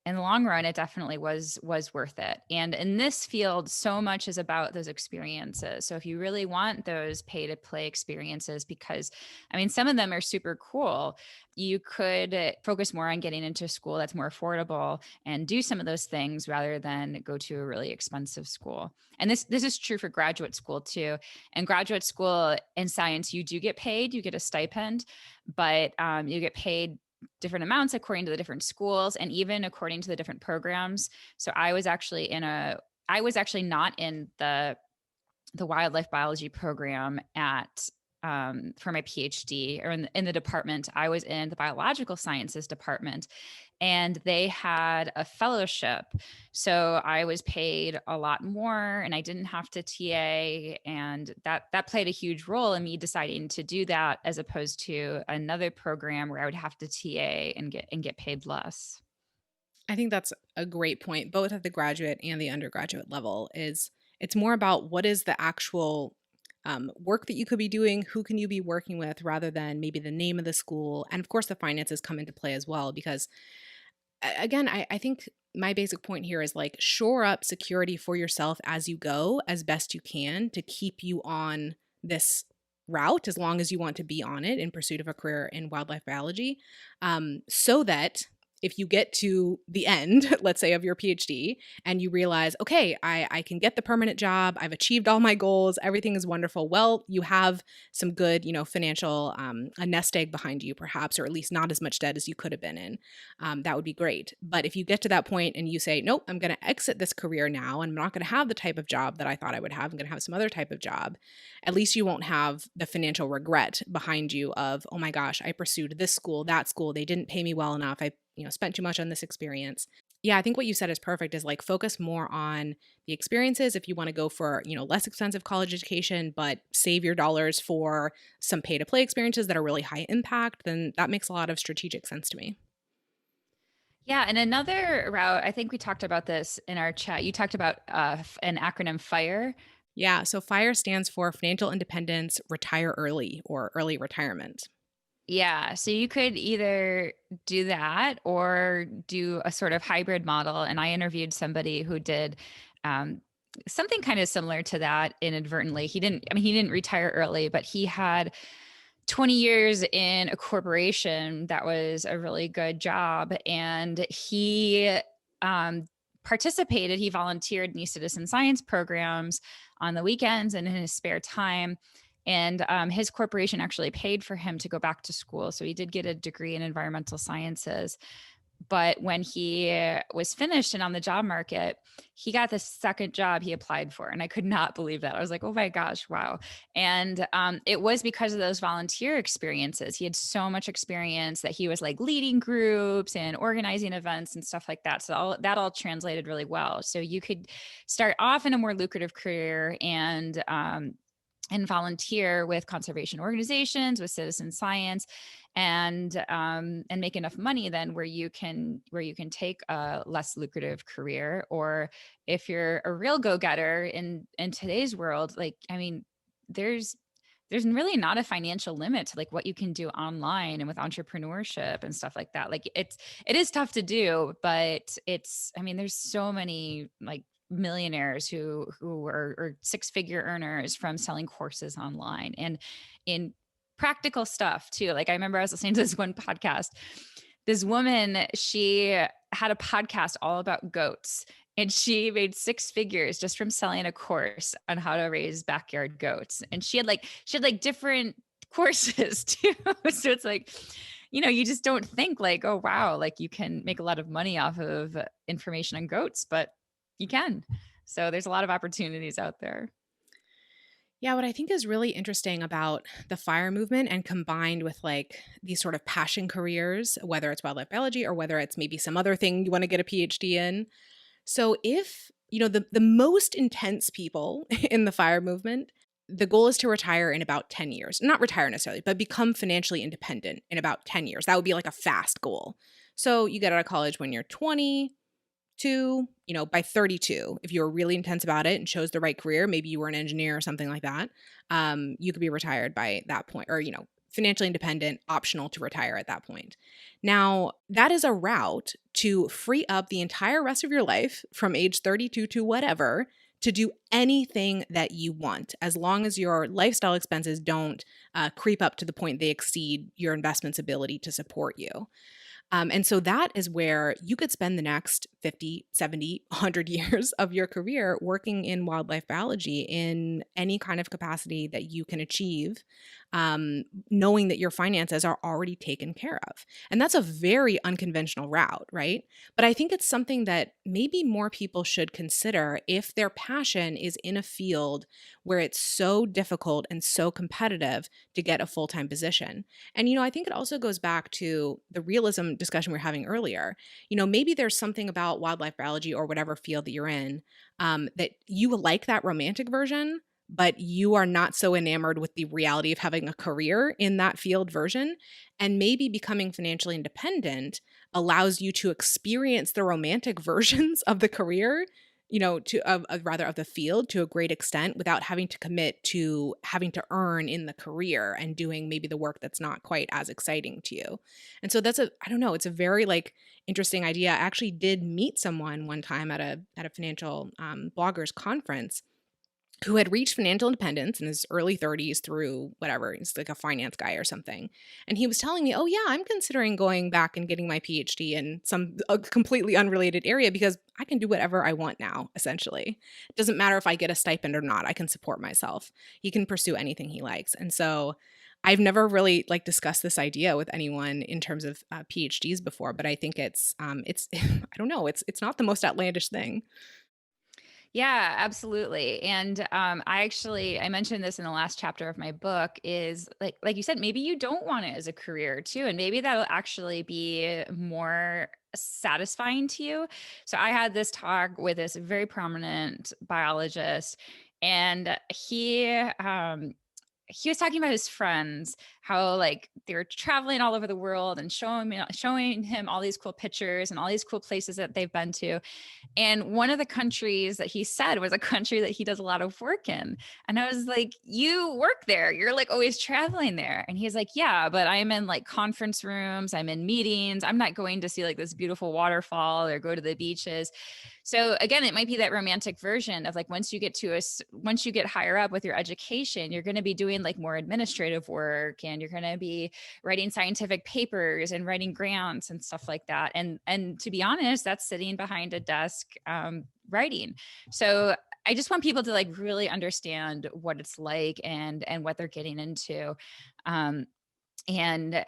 in the long run, it definitely was worth it. And in this field, so much is about those experiences. So if you really want those pay to play experiences, because I mean, some of them are super cool, you could focus more on getting into a school that's more affordable and do some of those things rather than go to a really expensive school. And this is true for graduate school too. And graduate school in science, you do get paid, you get a stipend, but you get paid different amounts according to the different schools and even according to the different programs. So I was actually not in the wildlife biology program at for my PhD, or in the department. I was in the biological sciences department, and they had a fellowship. So I was paid a lot more, and I didn't have to TA, and that played a huge role in me deciding to do that as opposed to another program where I would have to TA and get paid less. I think that's a great point, both at the graduate and the undergraduate level. Is it's more about what is the actual work that you could be doing, who can you be working with, rather than maybe the name of the school, and of course the finances come into play as well. Because again, I think my basic point here is like shore up security for yourself as you go as best you can to keep you on this route as long as you want to be on it in pursuit of a career in wildlife biology, so that if you get to the end, let's say, of your PhD, and you realize, okay, I can get the permanent job, I've achieved all my goals, everything is wonderful. Well, you have some good, financial, a nest egg behind you, perhaps, or at least not as much debt as you could have been in. That would be great. But if you get to that point and you say, nope, I'm going to exit this career now, and I'm not going to have the type of job that I thought I would have, I'm going to have some other type of job, at least you won't have the financial regret behind you of, oh my gosh, I pursued this school, that school, they didn't pay me well enough, I spent too much on this experience. Yeah, I think what you said is perfect, is like focus more on the experiences if you want to go for, less expensive college education, but save your dollars for some pay to play experiences that are really high impact, then that makes a lot of strategic sense to me. Yeah, and another route, I think we talked about this in our chat. You talked about an acronym FIRE. Yeah, so FIRE stands for Financial Independence, Retire Early, or Early Retirement. Yeah, so you could either do that or do a sort of hybrid model. And I interviewed somebody who did um, something kind of similar to that inadvertently. He didn't retire early, but he had 20 years in a corporation that was a really good job. And he um, he volunteered in these citizen science programs on the weekends and in his spare time. And his corporation actually paid for him to go back to school. So he did get a degree in environmental sciences. But when he was finished and on the job market, he got the second job he applied for. And I could not believe that. I was like, oh my gosh, wow. And it was because of those volunteer experiences. He had so much experience that he was like leading groups and organizing events and stuff like that. So that all translated really well. So you could start off in a more lucrative career and volunteer with conservation organizations, with citizen science, and make enough money then where you can take a less lucrative career. Or if you're a real go-getter in today's world, like, I mean, there's really not a financial limit to like what you can do online and with entrepreneurship and stuff like that. Like it is tough to do, but I mean, there's so many like millionaires who are six-figure earners from selling courses online and in practical stuff too. Like I remember I was listening to this one podcast. This woman, she had a podcast all about goats, and she made six figures just from selling a course on how to raise backyard goats. And she had like different courses too. So it's like, you just don't think like, oh wow, like you can make a lot of money off of information on goats, but you can. So there's a lot of opportunities out there. Yeah, what I think is really interesting about the FIRE movement and combined with like these sort of passion careers, whether it's wildlife biology or whether it's maybe some other thing you want to get a PhD in. So if, the most intense people in the FIRE movement, the goal is to retire in about 10 years. Not retire necessarily, but become financially independent in about 10 years. That would be like a fast goal. So you get out of college when you're 20, by 32, if you were really intense about it and chose the right career, maybe you were an engineer or something like that, you could be retired by that point, or, financially independent, optional to retire at that point. Now, that is a route to free up the entire rest of your life from age 32 to whatever to do anything that you want, as long as your lifestyle expenses don't creep up to the point they exceed your investment's ability to support you. And so that is where you could spend the next 50, 70, 100 years of your career working in wildlife biology in any kind of capacity that you can achieve, knowing that your finances are already taken care of. And that's a very unconventional route, right? But I think it's something that maybe more people should consider if their passion is in a field where it's so difficult and so competitive to get a full time position. And, I think it also goes back to the realism discussion we were having earlier. Maybe there's something about wildlife biology or whatever field that you're in that you like that romantic version, but you are not so enamored with the reality of having a career in that field version. And maybe becoming financially independent allows you to experience the romantic versions of the career, rather of the field to a great extent without having to commit to having to earn in the career and doing maybe the work that's not quite as exciting to you. And so I don't know, it's a very interesting idea. I actually did meet someone one time at a financial bloggers conference who had reached financial independence in his early 30s through whatever, he's like a finance guy or something. And he was telling me, oh, yeah, I'm considering going back and getting my PhD in a completely unrelated area because I can do whatever I want now, essentially. It doesn't matter if I get a stipend or not. I can support myself. He can pursue anything he likes. And so I've never really discussed this idea with anyone in terms of PhDs before, but I think it's I don't know, it's not the most outlandish thing. Yeah, absolutely. And I mentioned this in the last chapter of my book is like you said, maybe you don't want it as a career too. And maybe that'll actually be more satisfying to you. So I had this talk with this very prominent biologist, and he was talking about his friends, how they were traveling all over the world and showing him all these cool pictures and all these cool places that they've been to. And one of the countries that he said was a country that he does a lot of work in. And I was like, you work there. You're always traveling there. And he's like, yeah, but I'm in conference rooms. I'm in meetings. I'm not going to see this beautiful waterfall or go to the beaches. So again, it might be that romantic version of once you get higher up with your education, you're going to be doing more administrative work, and you're going to be writing scientific papers and writing grants and stuff like that. And to be honest, that's sitting behind a desk writing. So I just want people to really understand what it's like and what they're getting into. And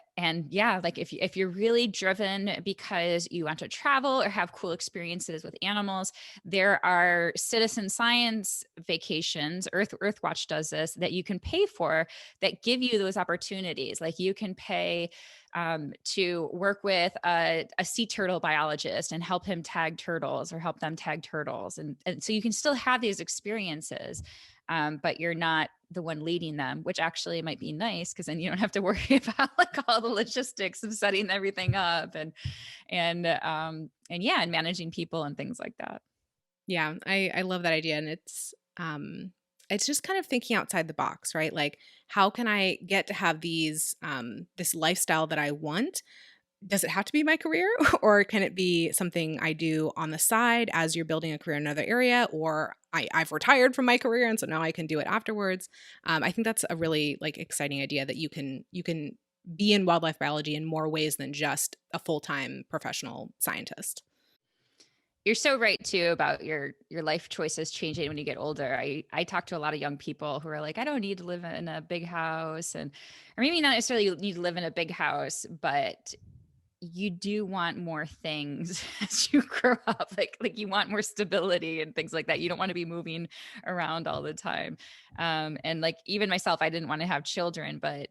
yeah, if you're really driven because you want to travel or have cool experiences with animals, there are citizen science vacations. Earthwatch does this, that you can pay for, that give you those opportunities. You can pay to work with a sea turtle biologist and help him tag turtles or help them tag turtles. And so you can still have these experiences, but you're not the one leading them, which actually might be nice because then you don't have to worry about all the logistics of setting everything up and managing people and things like that. Yeah, I love that idea. And it's just kind of thinking outside the box, right? How can I get to have this lifestyle that I want? Does it have to be my career, or can it be something I do on the side as you're building a career in another area, or I've retired from my career and so now I can do it afterwards? I think that's a really exciting idea that you can be in wildlife biology in more ways than just a full-time professional scientist. You're so right too about your life choices changing when you get older. I talk to a lot of young people who are like, I don't need to live in a big house, or maybe not necessarily need to live in a big house, but you do want more things as you grow up. Like you want more stability and things like that. You don't want to be moving around all the time. And even myself, I didn't want to have children, but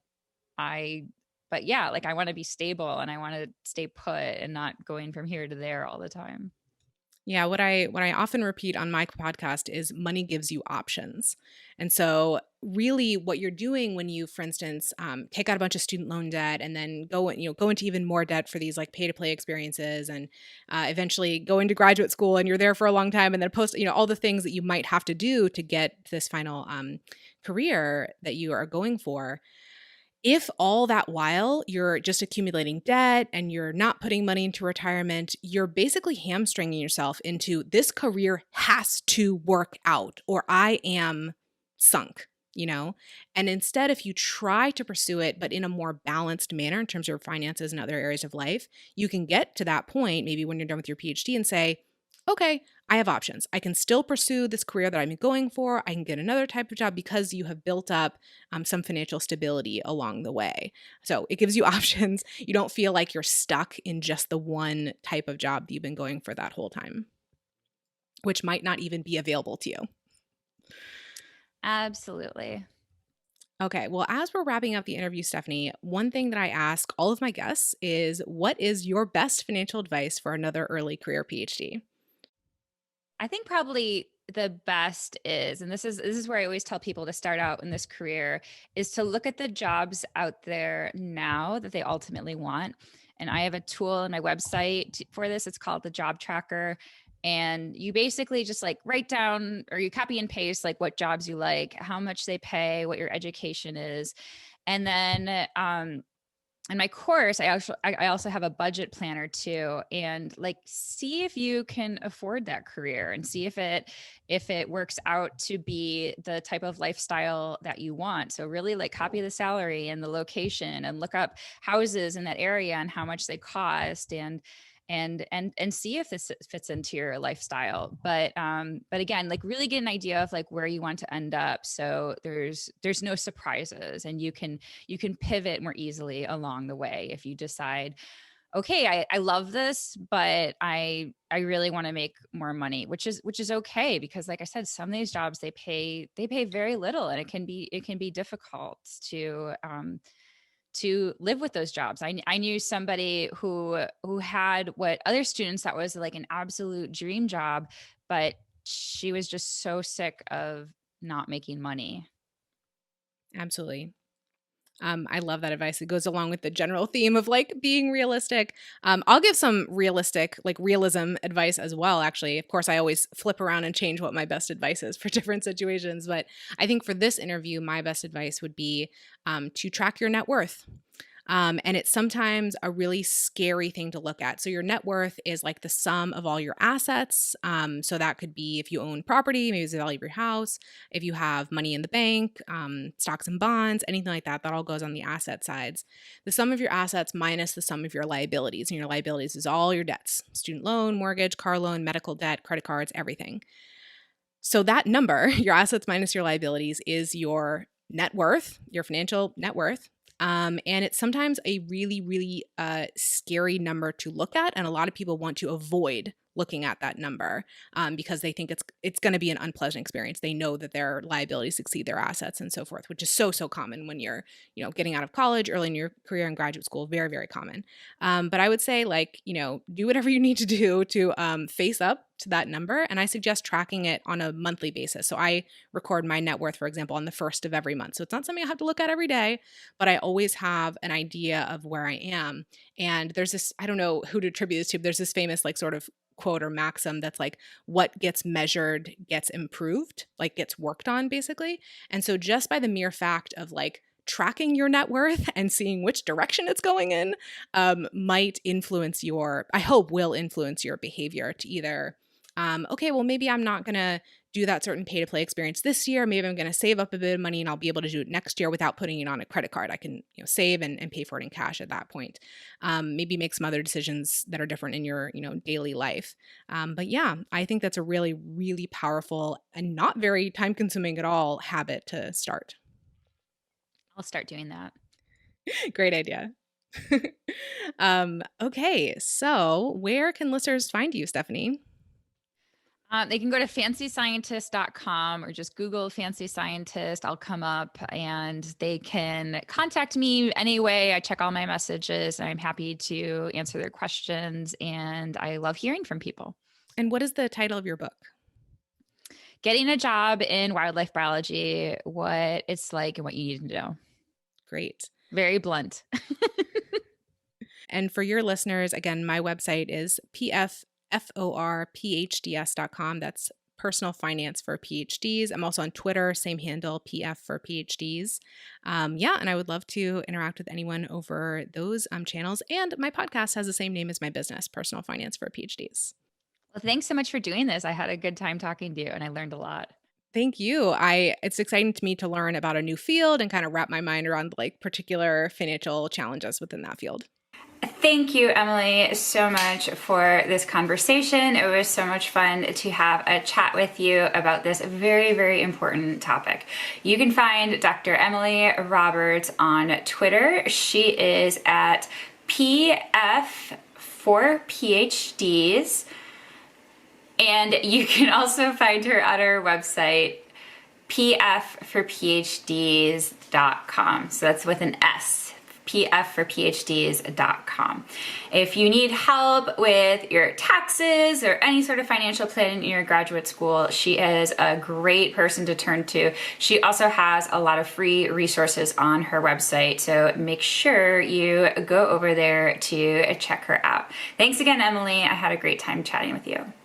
yeah, I want to be stable and I want to stay put and not going from here to there all the time. Yeah, what I often repeat on my podcast is money gives you options. And so really what you're doing when you, for instance, take out a bunch of student loan debt and then go into even more debt for these Pay-to-Play experiences, and eventually go into graduate school and you're there for a long time, and then all the things that you might have to do to get this final career that you are going for. If all that while you're just accumulating debt and you're not putting money into retirement, you're basically hamstringing yourself into this career has to work out or I am sunk, you know? And instead, if you try to pursue it, but in a more balanced manner in terms of your finances and other areas of life, you can get to that point, maybe when you're done with your PhD, and say, okay, I have options. I can still pursue this career that I'm going for. I can get another type of job because you have built up some financial stability along the way. So it gives you options. You don't feel like you're stuck in just the one type of job that you've been going for that whole time, which might not even be available to you. Absolutely. Okay, well, as we're wrapping up the interview, Stephanie, one thing that I ask all of my guests is what is your best financial advice for another early career PhD? I think probably the best is, and this is where I always tell people to start out in this career, is to look at the jobs out there now that they ultimately want. And I have a tool on my website for this. It's called the Job Tracker. And you basically just like write down or you copy and paste like what jobs you like, how much they pay, what your education is. And then in my course, I also have a budget planner too, and like see if you can afford that career and see if it works out to be the type of lifestyle that you want. So really like copy the salary and the location and look up houses in that area and how much they cost and see if this fits into your lifestyle. But again, like really get an idea of like where you want to end up, so there's no surprises and you can pivot more easily along the way if you decide, okay, I love this, but I really want to make more money, which is okay, because like I said, some of these jobs they pay very little, and it can be difficult to live with those jobs. I knew somebody who had what other students thought was like an absolute dream job, but she was just so sick of not making money. Absolutely. I love that advice. It goes along with the general theme of like being realistic. I'll give some realistic, like realism advice as well, actually. Of course, I always flip around and change what my best advice is for different situations. But I think for this interview, my best advice would be to track your net worth. And it's sometimes a really scary thing to look at. So, your net worth is like the sum of all your assets. So, that could be if you own property, maybe it's the value of your house, if you have money in the bank, stocks and bonds, anything like that, that all goes on the asset sides. The sum of your assets minus the sum of your liabilities. And your liabilities is all your debts: student loan, mortgage, car loan, medical debt, credit cards, everything. So, that number, your assets minus your liabilities, is your net worth, your financial net worth. And it's sometimes a really, really scary number to look at, and a lot of people want to avoid looking at that number because they think it's going to be an unpleasant experience. They know that their liabilities exceed their assets and so forth, which is so common when you're getting out of college, early in your career in graduate school. Very, very common. But I would say do whatever you need to do to face up to that number, and I suggest tracking it on a monthly basis. So I record my net worth, for example, on the first of every month. So it's not something I have to look at every day, but I always have an idea of where I am. And there's this, I don't know who to attribute this to, but there's this famous like sort of quote or maxim that's like, what gets measured gets improved, like gets worked on basically. And so just by the mere fact of like tracking your net worth and seeing which direction it's going in might influence I hope will influence your behavior to either okay, well, maybe I'm not going to do that certain pay to play experience this year. Maybe I'm going to save up a bit of money and I'll be able to do it next year without putting it on a credit card. I can save and pay for it in cash at that point. Maybe make some other decisions that are different in your daily life. But yeah, I think that's a really, really powerful and not very time consuming at all habit to start. I'll start doing that. Great idea. Okay, so where can listeners find you, Stephanie? They can go to fancyscientist.com or just Google Fancy Scientist. I'll come up, and they can contact me anyway. I check all my messages, and I'm happy to answer their questions. And I love hearing from people. And what is the title of your book? Getting a Job in Wildlife Biology, What It's Like and What You Need to Know. Great. Very blunt. And for your listeners, again, my website is pforphds.com. That's Personal Finance for PhDs. I'm also on Twitter, same handle, PF for PhDs. Yeah, and I would love to interact with anyone over those channels. And my podcast has the same name as my business, Personal Finance for PhDs. Well, thanks so much for doing this. I had a good time talking to you and I learned a lot. Thank you. It's exciting to me to learn about a new field and kind of wrap my mind around like particular financial challenges within that field. Thank you, Emily, so much for this conversation. It was so much fun to have a chat with you about this very, very important topic. You can find Dr. Emily Roberts on Twitter. She is at PF for PhDs. And you can also find her at her website, pfforphds.com. So that's with an S, pfforphds.com. If you need help with your taxes or any sort of financial planning in your graduate school, she is a great person to turn to. She also has a lot of free resources on her website, so make sure you go over there to check her out. Thanks again, Emily. I had a great time chatting with you.